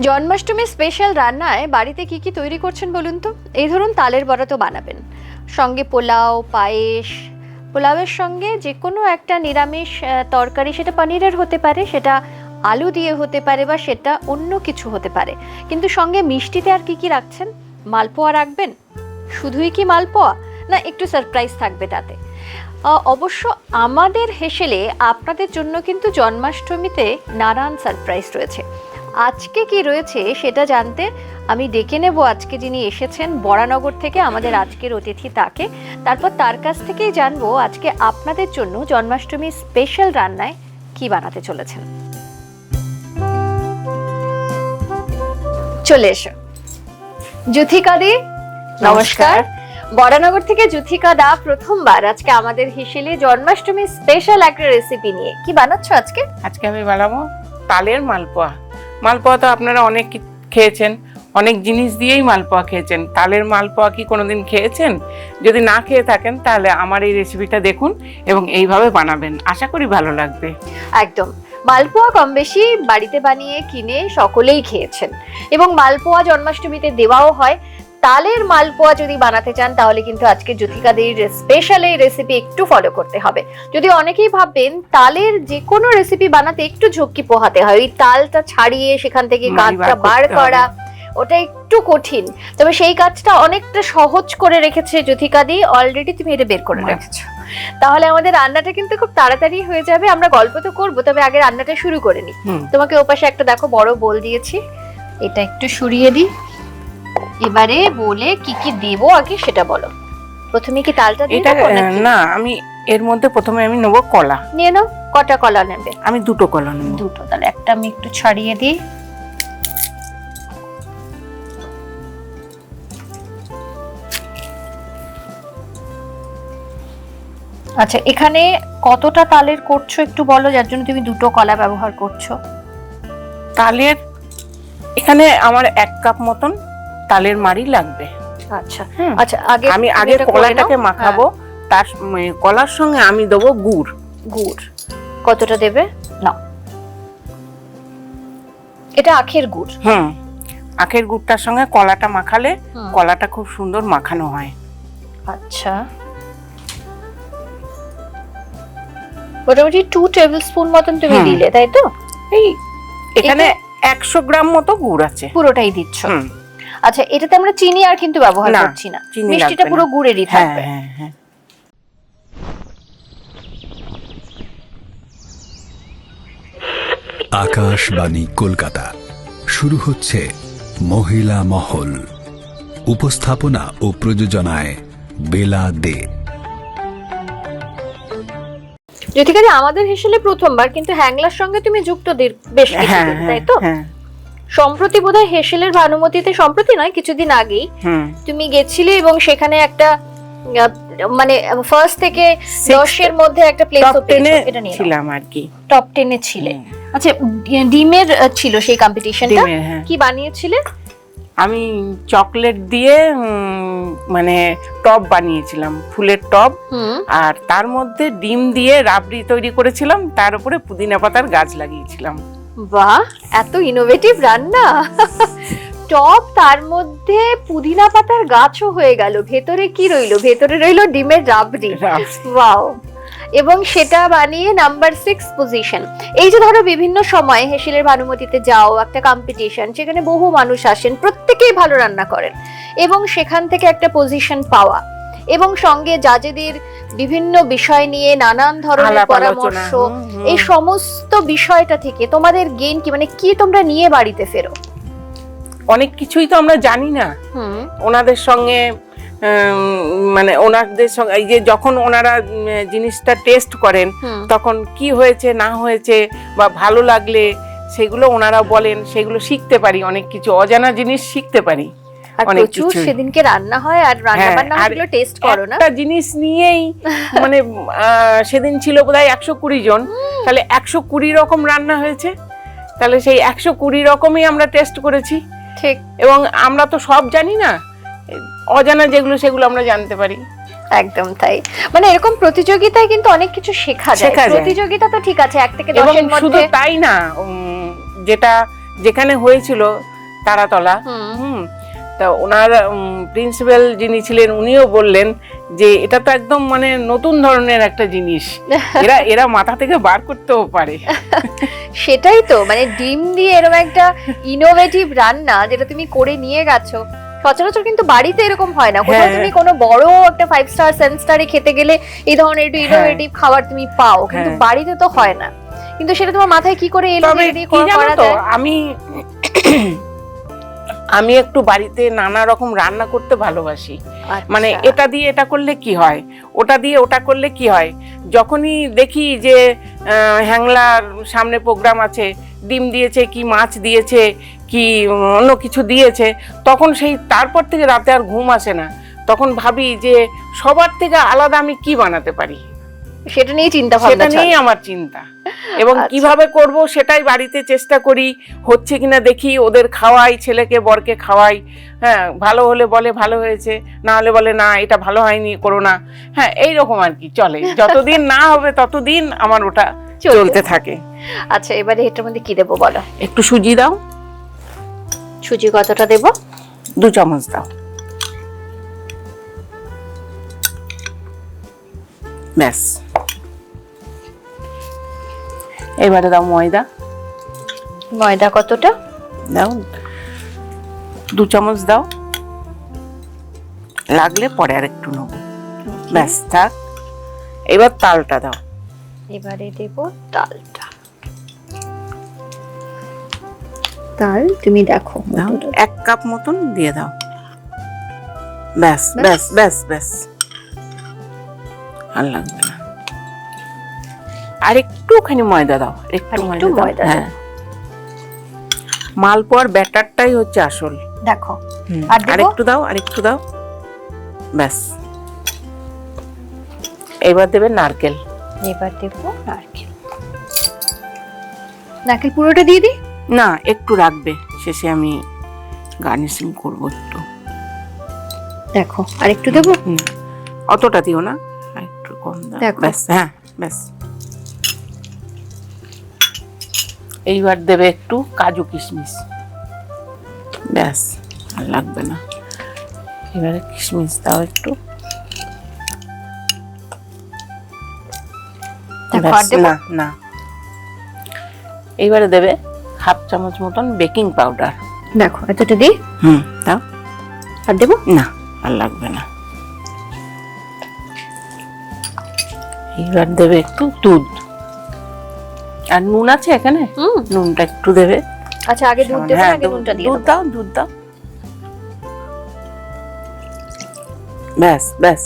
Janmashtami special রান্নায় বাড়িতে কি কি তৈরি করছেন বলুন তো? এই ধরুন তালের বড়া তো বানাবেন, সঙ্গে পোলাও, পায়েস। পোলাওয়ের সঙ্গে যে কোনো একটা নিরামিষ তরকারি, সেটা পনিরের হতে পারে, সেটা আলু দিয়ে হতে পারে, বা সেটা অন্য কিছু হতে পারে। কিন্তু সঙ্গে মিষ্টিতে আর কি কি রাখছেন? মালপোয়া রাখবেন? শুধুই কি মালপোয়া, না একটু সারপ্রাইজ থাকবে তাতে? অবশ্য আমাদের হেসেলে আপনাদের জন্য কিন্তু জন্মাষ্টমীতে নানান সারপ্রাইজ রয়েছে। আজকে কি রয়েছে সেটা জানতে আমি ডেকে নেব আজকে যিনি এসেছেন বরানগর থেকে, আমাদের আজকের অতিথি তাকে। তারপর তার কাছ থেকেই জানবো আজকে আপনাদের জন্য জন্মাষ্টমী স্পেশাল রান্নায় কি বানাতে চলেছেন। চলে এসো যুথিকা দি, নমস্কার। বরানগর থেকে যুথিকা দা প্রথমবার আজকে আমাদের হেসেলে জন্মাষ্টমী স্পেশাল একটা রেসিপি নিয়ে। কি বানাচ্ছ আজকে? আজকে আমি বানাবো তালের মালপোয়া। মালপোয়া তো আপনারা অনেক খেয়েছেন, অনেক জিনিস দিয়েই মালপোয়া খেয়েছেন। তালের মালপোয়া কি কোনোদিন খেয়েছেন? যদি না খেয়ে থাকেন তাহলে আমার এই রেসিপিটা দেখুন এবং এইভাবে বানাবেন, আশা করি ভালো লাগবে। একদম। মালপোয়া কম বেশি বাড়িতে বানিয়ে কিনে সকলেই খেয়েছেন, এবং মালপোয়া জন্মাষ্টমীতে দেওয়াও হয়। তালের মালপোয়া যদি বানাতে চান তাহলে কিন্তু আজকে যুথিকাদের স্পেশাল এই রেসিপি একটু ফলো করতে হবে। যদি অনেকেই ভাববেন তালের যে কোনো রেসিপি বানাতে একটু ঝক্কি পোহাতে হয়, ওই তালটা ছাড়িয়ে সেখান থেকে গাঁটটা বার করা, ওটা একটু কঠিন। তবে সেই কাজটা অনেকটা সহজ করে রেখেছে যুথিকা দি, অলরেডি তুমি এটা বের করে রেখেছো। তাহলে আমাদের রান্নাটা কিন্তু খুব তাড়াতাড়ি হয়ে যাবে। আমরা গল্প তো করবো, তবে আগে রান্নাটা শুরু করে নি। তোমাকে ওপাশে একটা দেখো বড় বোল দিয়েছি, এটা একটু সরিয়ে দিই। এবারে বলে কি কি দেবো আগে সেটা বলো। প্রথমে কি তালটা দিয়ে দেবো নাকি? না, আমি এর মধ্যে প্রথমে আমি নেবো কলা। নিয়ে নাও। কটা কলা নেবে? আমি দুটো কলা নেব। দুটো? তাহলে একটা আমি একটু ছাড়িয়ে দিই। আচ্ছা, এখানে কতটা তালের করছো একটু বলো, যার জন্য তুমি দুটো কলা ব্যবহার করছো? তালের এখানে আমার 1 কাপ মতন তালের মাড়ি লাগবে। আচ্ছা আচ্ছা, আমি আগে কলাটাকে মাখাবো, তার কলার সঙ্গে আমি দেবো গুড়। গুড় কতটা দেবে? না, এটা আখের গুড়। আখের গুড়টার সঙ্গে কলাটা মাখালে কলাটা খুব সুন্দর মাখানো হয়। আচ্ছা, মোটামুটি 2 টেবিল স্পুন মতন তুমি দিলে, তাই তো? এই এখানে 100 গ্রাম মতো গুড় আছে। পুরোটাই দিচ্ছ? আচ্ছা, এটাতে আমরা চিনি আর কিন্তু ব্যবহার করছি না, মিষ্টিটা পুরো গুড়েরই থাকবে। আকাশবাণী কলকাতা, শুরু হচ্ছে মহিলা মহল। উপস্থাপনা ও প্রযোজনায় বেলা দে। যদিও আমাদের হেসেলে প্রথমবার, কিন্তু হ্যাংলার সঙ্গে তুমি যুক্ত বেশ কিছুদিন, তাই তো? সম্প্রতি বোধহয় হেসেলের ভানুমতিতে, সম্প্রতি নয় কিছুদিন আগেই তুমি গেছিলে, এবং সেখানে একটা মানে ফার্স্ট থেকে 10 এর মধ্যে একটা প্লেস এটা নিয়েছিলাম আর কি, টপ 10 এ ছিলে। আচ্ছা, ডিমের ছিল সেই কম্পিটিশনটা। কি বানিয়েছিলে? আমি চকলেট দিয়ে মানে টপ বানিয়েছিলাম, ফুলের টপ, আর তার মধ্যে ডিম দিয়ে রাবড়ি তৈরি করেছিলাম, তার উপরে পুদিনা পাতার গাছ লাগিয়েছিলাম। বাহ, এত ইনোভেটিভ রান্না! টপ, তার মধ্যে পুদিনা পাতার গাছও হয়ে গেল। ভেতরে কি রইলো? ভেতরে রইলো ডিমের রাবড়ি। ওয়াও! এবং সেটা বানিয়ে নাম্বার 6 পজিশন। এই যে ধরো বিভিন্ন সময় হেসেলের ভানুমতিতে যাও, একটা কম্পিটিশন, সেখানে বহু মানুষ আসেন, প্রত্যেকেই ভালো রান্না করেন, এবং সেখান থেকে একটা পজিশন পাওয়া, এবং সঙ্গে জাজেদের বিভিন্ন বিষয় নিয়ে নানান ধরনের পরামর্শ, এই সমস্ত বিষয়টা থেকে তোমাদের গেইন কি? মানে কি তোমরা নিয়ে বাড়িতে ফেরো? অনেক কিছুই তো আমরা জানি না। ওনাদের সঙ্গে মানে ওনাদের সঙ্গে এই যে যখন ওনারা জিনিসটা টেস্ট করেন, তখন কি হয়েছে না হয়েছে বা ভালো লাগলে সেগুলো ওনারা বলেন, সেগুলো শিখতে পারি, অনেক কিছু অজানা জিনিস শিখতে পারি। অনেক কিছু সেদিনকে রান্না হয়, আর রান্না বান্না হলো টেস্ট করো না? একটা জিনিস নিয়েই মানে সেদিন ছিল বোধহয় 120 জন, তাহলে 120 রকম রান্না হয়েছে, তাহলে সেই 120 রকমই আমরা টেস্ট করেছি। ঠিক। এবং আমরা তো সব জানি না, অজানা যেগুলো সেগুলো আমরা জানতে পারি। একদম তাই। মানে এরকম প্রতিযোগিতায় কিন্তু অনেক কিছু শেখা যায়। প্রতিযোগিতা তো ঠিক আছে, 1 থেকে 10 এর মধ্যে। শুধু তাই না, যেটা যেখানে হয়েছিল তারাতলা। তা ওনার প্রিন্সিপাল যিনি ছিলেন উনিও বললেন যে এটা তো একদম মানে নতুন ধরনের একটা জিনিস, এরা মাথা থেকে বার করতেও পারে। সেটাই তো, মানে ডিম দিয়ে এরকম একটা ইনোভেটিভ রান্না যেটা তুমি করে নিয়ে গেছো, সচরাচর কিন্তু বাড়িতে এরকম হয় না। কোথাও তুমি কোনো বড় একটা 5 স্টার 7 স্টারে খেতে গেলে এই ধরনের একটু ইনোভেটিভ খাবার তুমি পাও, কিন্তু বাড়িতে তো হয় না। কিন্তু সেটা তোমার মাথায় কি করে এলো যে এটা করা যায়? আমি একটু বাড়িতে নানা রকম রান্না করতে ভালোবাসি। মানে এটা দিয়ে এটা করলে কি হয়, ওটা দিয়ে ওটা করলে কি হয়। যখনই দেখি যে হ্যাংলার সামনে প্রোগ্রাম আছে, ডিম দিয়েছে কি মাছ দিয়েছে কি অন্য কিছু দিয়েছে, তখন সেই তারপর থেকে রাতে আর ঘুম আসে না। তখন ভাবি যে সবার থেকে আলাদা আমি কি বানাতে পারি, সেটা নিয়ে চিন্তা ভাবনা, সেটা নিয়েই আমার চিন্তা। এবং কিভাবে করব সেটাই বাড়িতে চেষ্টা করি, হচ্ছে কিনা দেখি, ওদের খাওয়াই, ছেলেকে বরকে খাওয়াই। হ্যাঁ, ভালো হলে বলে ভালো হয়েছে, না হলে বলে না এটা ভালো হয়নি, করো না। হ্যাঁ, এইরকম আর কি চলে। যতদিন না হবে ততদিন আমার ওটা চলতে থাকে। আচ্ছা, এবারে এটার মধ্যে কি দেবো বলো? একটু সুজি দাও। সুজি কতটা দেবো? 2 চামচ দাও। ব্যাস। এবারে দাও ময়দা। ময়দা কতটা দাও? 2 চামচ দাও, লাগলে পরে আর একটু নেবো। ব্যাস থাক। এবার তালটা দাও। এবারে দেব তালটা। তাল তুমি দেখো, দাও 1 কাপ মতন দিয়ে দাও। ব্যাস ব্যাস ব্যাস ব্যাস, আর লাগবে না। আর একটুখানি ময়দা দাও, একটু ময়দা। হ্যাঁ, মালপোয়ার ব্যাটারটাই হচ্ছে আসল। দেখো, আর একটু দাও, আর একটু দাও। ব্যাস। এবার দেবে নারকেল। এবার দেব নারকেল। নারকেল পুরোটা দিয়ে দিই? না, একটু রাখবে, শেষে আমি গার্নিশিং করব একটু। দেখো, আর একটু দেব? অতটা দিও না, আর একটু কম দাও। ব্যাস। হ্যাঁ, ব্যাস। এইবার দেবে একটু কাজু কিশমিশ। ব্যাস, আর লাগবে না। এবারে কিশমিশ দাও একটু। না না, এইবারে দেবে 1/2 চামচ মতন বেকিং পাউডার। দেখো, এতটা দিই? দাও। আর দেবো না, আর লাগবে না। এইবার দেবে একটু দুধ। আর নুন আছে এখানে? নুনটা একটু দেবে। আচ্ছা, আগে দুধ দেবো, আগে নুনটা দিয়ে দুধ দাও, দুধ দাও। ব্যাস ব্যাস।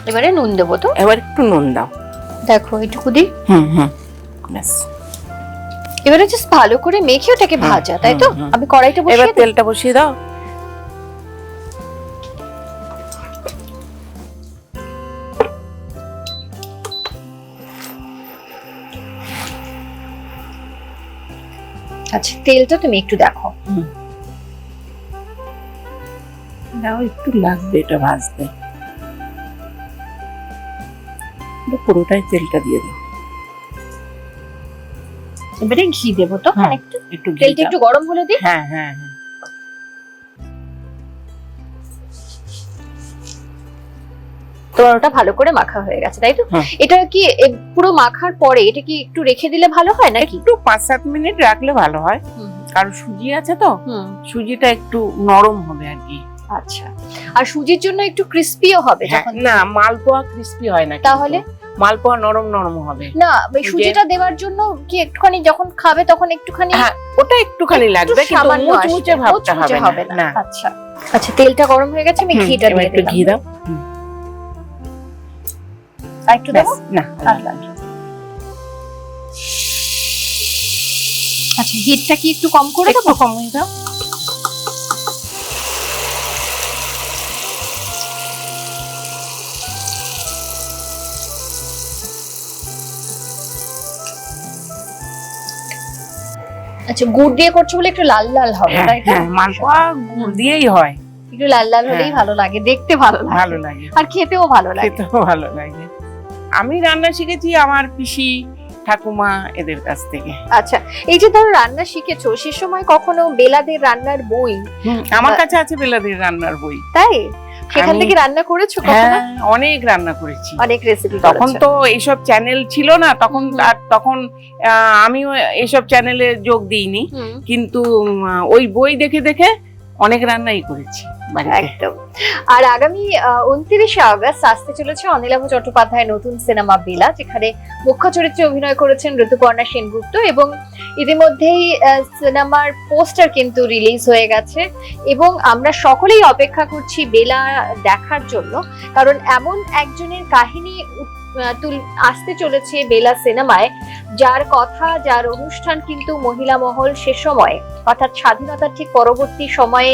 এবারে নুন দেবো তো? এবার একটু নুন দাও। দেখো, এইটুকু দিই? ব্যাস। এবারে জাস্ট ভালো করে মেখে ওটাকে ভাজা, তাই তো? আমি কড়াইটা বসিয়ে এবার তেলটা বসিয়ে দাও। আচ্ছা, তেলটা তুমি একটু দেখো। দাও, একটু লাগবে এটা ভাজতে। পুরোটাই তেলটা দিয়ে দাও। এবারে ঘি দেবো তো? একটু তেলটা একটু গরম হলে দিই? হ্যাঁ হ্যাঁ হ্যাঁ। তোমার ওটা ভালো করে মাখা হয়ে গেছে, তাই তো? এটা কি পুরো মাখার পরে এটা কি একটু রেখে দিলে ভালো হয় নাকি? একটু 5-7 মিনিট রাখলে ভালো হয়, কারণ সুজি আছে তো, সুজিটা একটু নরম হবে আর কি। আচ্ছা, আর সুজির জন্য একটু ক্রিস্পিও হবে যখন? না, মালপোয়া ক্রিস্পি হয় না। তাহলে মালপোয়া নরম নরম হবে না। সুজিটা দেওয়ার জন্য কি একটুখানি যখন খাবে তখন একটুখানি? ওটা একটুখানি লাগবে, কিন্তু মুচমুচে ভাবটা হবে না। আচ্ছা আচ্ছা, তেলটা গরম হয়ে গেছে, আমি ঘিটা দিয়ে একটু ঘি দাও। আর একটু দেব না? আচ্ছা, হিটটা কি একটু কম করে দেবো? কমই দাও। আচ্ছা, গুড় দিয়ে করছো বলে একটু লাল লাল হবে, তাই তো? হ্যাঁ, মালপোয়া গুড় দিয়েই হয়। একটু লাল লাল হলেই ভালো লাগে, দেখতে ভালো লাগে, আর খেতেও ভালো লাগে। আমি রান্না শিখেছি আমার পিসি ঠাকুমা এদের কাছ থেকে। আচ্ছা, এই যে ধরো রান্না শিখেছো, সে সময় কখনো বেলাদের রান্নার বই? আমার কাছে আছে বেলাদের রান্নার বই। তাই? সেখান থেকে রান্না করেছো কখনো? অনেক রান্না করেছি, অনেক রেসিপি। তখন তো এইসব চ্যানেল ছিল না, তখন আমিও এইসব চ্যানেলে যোগ দিইনি, কিন্তু ওই বই দেখে দেখে অনেক রান্নাই করেছি একদম। আর আগামী 29শে আগস্ট আসতে চলেছে অনিলাভ চট্টোপাধ্যায়ের নতুন সিনেমা বেলা, যেখানে মুখ্য চরিত্রে অভিনয় করেছেন ঋতুপর্ণা সেনগুপ্ত, এবং ইতিমধ্যেই সিনেমার পোস্টার কিন্তু রিলিজ হয়ে গেছে এবং আমরা সকলেই অপেক্ষা করছি বেলা দেখার জন্য, কারণ এমন একজনের কাহিনী আসতে চলেছে বেলা সিনেমায়, যার কথা, যার অনুষ্ঠান কিন্তু মহিলা মহল সে সময়, অর্থাৎ স্বাধীনতার ঠিক পরবর্তী সময়ে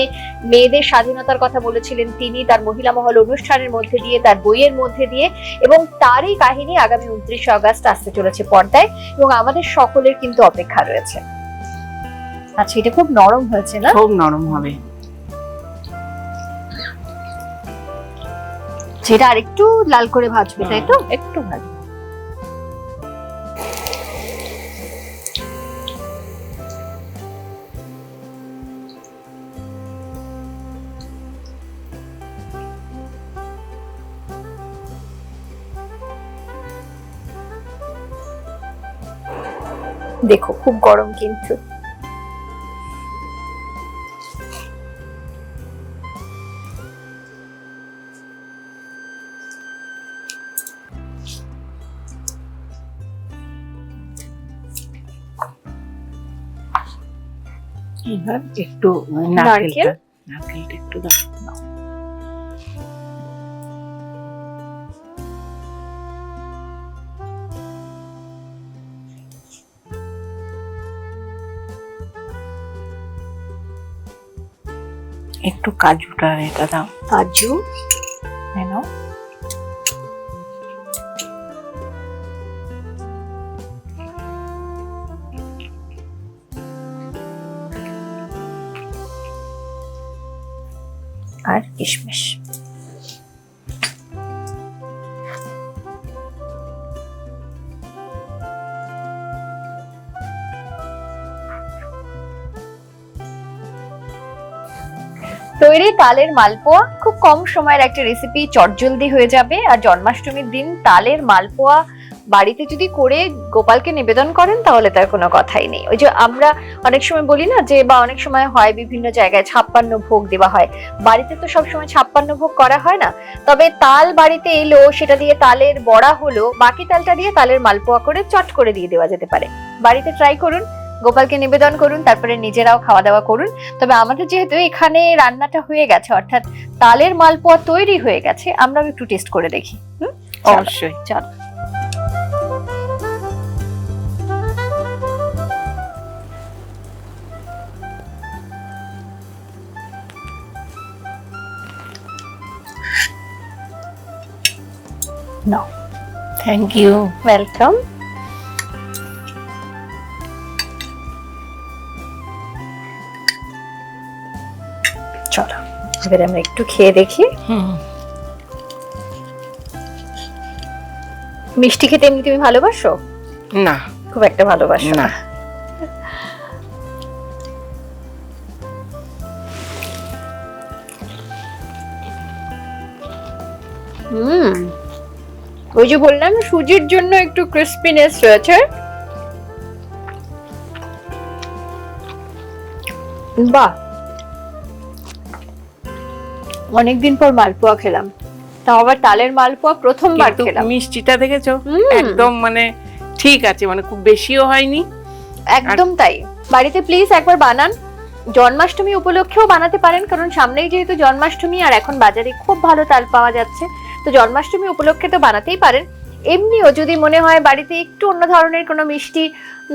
মেয়েদের স্বাধীনতার কথা বলেছিলেন তিনি তার মহিলা মহল অনুষ্ঠানের মধ্যে দিয়ে, তার বইয়ের মধ্যে দিয়ে, এবং তারই কাহিনী আগামী 29শে আগস্ট আসতে চলেছে পর্দায়, এবং আমাদের সকলের কিন্তু অপেক্ষা রয়েছে। আচ্ছা, এটা খুব নরম হয়েছে না? খুব নরম হবে। সেটা আরেকটু লাল করে ভাজবে, তাই তো? একটু ভাজবে। দেখো খুব গরম কিন্তু। এবার একটু নারকেলটা একটু দাও। একটু কাজুটা এটা দাও। কাজু নাও। আর কিশমিশ। তৈরি তালের মালপোয়া, খুব কম সময়ের একটা রেসিপি, চটজলদি হয়ে যাবে। আর জন্মাষ্টমীর দিন তালের মালপোয়া বাড়িতে যদি করে গোপালকে নিবেদন করেন তাহলে তার কোনো কথাই নেই। ওই যে আমরা অনেক সময় বলি না যে, বা অনেক সময় হয় বিভিন্ন জায়গায় 56 ভোগ দেওয়া হয়, বাড়িতে তো সবসময় 56 ভোগ করা হয় না। তবে তাল বাড়িতে এলো, সেটা দিয়ে তালের বড়া হলো, বাকি তালটা দিয়ে তালের মালপোয়া করে চট করে দিয়ে দেওয়া যেতে পারে। বাড়িতে ট্রাই করুন, গোপালকে নিবেদন করুন, তারপরে নিজেরাও খাওয়া দাওয়া করুন। তবে আমাদের যেহেতু এখানে রান্নাটা হয়ে গেছে, অর্থাৎ তালের মালপোয়া তৈরি হয়ে গেছে, আমরা একটু টেস্ট করে দেখি। অবশ্যই, চল। No. Thank you. Welcome. চলো এবারে আমরা একটু খেয়ে দেখি। মিষ্টি খেতে এমনি তুমি ভালোবাসো? না, খুব একটা ভালোবাসো না। ওই যে বললাম সুজির জন্য একটু ক্রিস্পিনেস রয়েছে। বাহ, অনেকদিন পর মালপোয়া খেলাম, তাও আবার তালের মালপোয়া প্রথমবার খেলাম। মিষ্টিটা দেখেছো একদম মানে ঠিক আছে, মানে খুব বেশিও হয়নি। একদম তাই। বাড়িতে প্লিজ একবার বানান, জন্মাষ্টমী উপলক্ষেও বানাতে পারেন, কারণ সামনেই যেহেতু জন্মাষ্টমী, আর এখন বাজারে খুব ভালো তাল পাওয়া যাচ্ছে, তো জন্মাষ্টমী উপলক্ষে তো বানাতেই পারেন। এমনিও যদি মনে হয় বাড়িতে একটু অন্য ধরনের কোনো মিষ্টি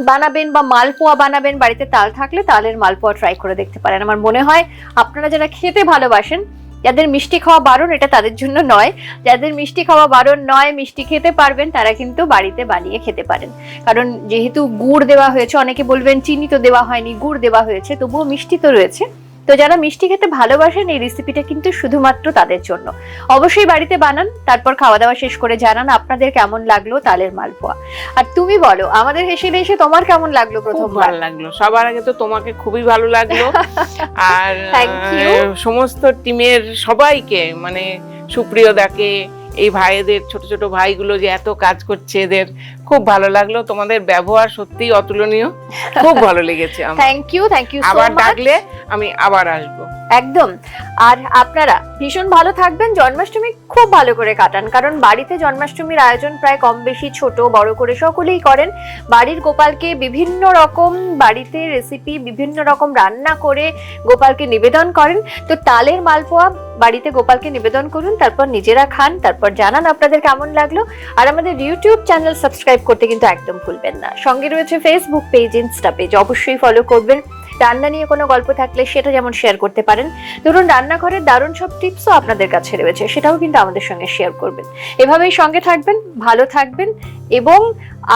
বানাবেন বা মালপোয়া বানাবেন, বাড়িতে তাল থাকলে তালের মালপোয়া ট্রাই করে দেখতে পারেন। আমার মনে হয় আপনারা যারা খেতে ভালোবাসেন, যাদের মিষ্টি খাওয়া বারণ, এটা তাদের জন্য নয়, যাদের মিষ্টি খাওয়া বারণ নয়, মিষ্টি খেতে পারবেন, তারা কিন্তু বাড়িতে বানিয়ে খেতে পারেন। কারণ যেহেতু গুড় দেওয়া হয়েছে, অনেকে বলবেন চিনি তো দেওয়া হয়নি, গুড় দেওয়া হয়েছে, তবুও মিষ্টি তো রয়েছে, তো যারা মিষ্টি খেতে ভালোবাসেন এই রেসিপিটা কিন্তু শুধুমাত্র তাদের জন্য। অবশ্যই বাড়িতে বানান, তারপর খাওয়া দাওয়া শেষ করে জানান আপনাদের কেমন লাগলো তালের মালপোয়া। আর তুমি বলো আমাদের হেসেলে এসে তোমার কেমন লাগলো? প্রথম ভালো লাগলো, সবার আগে তো তোমাকে খুবই ভালো লাগলো, আর সমস্ত টিমের সবাইকে, মানে সুপ্রিয় দাকে, এই ভাইদের, ছোট ছোট ভাইগুলো যে এত কাজ করছে, এদের খুব ভালো লাগলো। তোমাদের ব্যবহার সত্যিই অতুলনীয়, খুব ভালো লেগেছে আমার। থ্যাংক ইউ আবার ডাকলে আমি আবার আসবো। একদম। আর আপনারা ভীষণ ভালো থাকবেন, জন্মাষ্টমী খুব ভালো করে কাটান, কারণ বাড়িতে জন্মাষ্টমীর আয়োজন প্রায় কম বেশি ছোট বড় করে সকলেই করেন। বাড়ির গোপালকে বিভিন্ন রকম বাড়িতে রেসিপি, বিভিন্ন রকম রান্না করে গোপালকে নিবেদন করেন। তো তালের মালপোয়া বাড়িতে গোপালকে নিবেদন করুন, তারপর নিজেরা খান, তারপর জানান আপনাদের কেমন লাগলো। আর আমাদের ইউটিউব চ্যানেল সাবস্ক্রাইব করতে কিন্তু একদম ভুলবেন না। সঙ্গে রয়েছে ফেসবুক পেজ, ইনস্টা পেজ, অবশ্যই ফলো করবেন। রান্না নিয়ে কোনো গল্প থাকলে সেটা যেমন শেয়ার করতে পারেন, ধরুন রান্নাঘরের দারুণ সব টিপসও আপনাদের কাছে রয়েছে, সেটাও কিন্তু আমাদের সঙ্গে শেয়ার করবেন। এভাবেই সঙ্গে থাকবেন, ভালো থাকবেন, এবং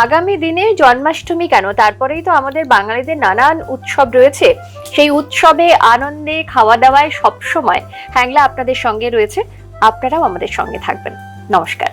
আগামী দিনে জন্মাষ্টমী কেন, তারপরেই তো আমাদের বাঙালিদের নানান উৎসব রয়েছে, সেই উৎসবে আনন্দে খাওয়া দাওয়ায় সবসময় হ্যাংলা আপনাদের সঙ্গে রয়েছে। আপনারাও আমাদের সঙ্গে থাকবেন। নমস্কার।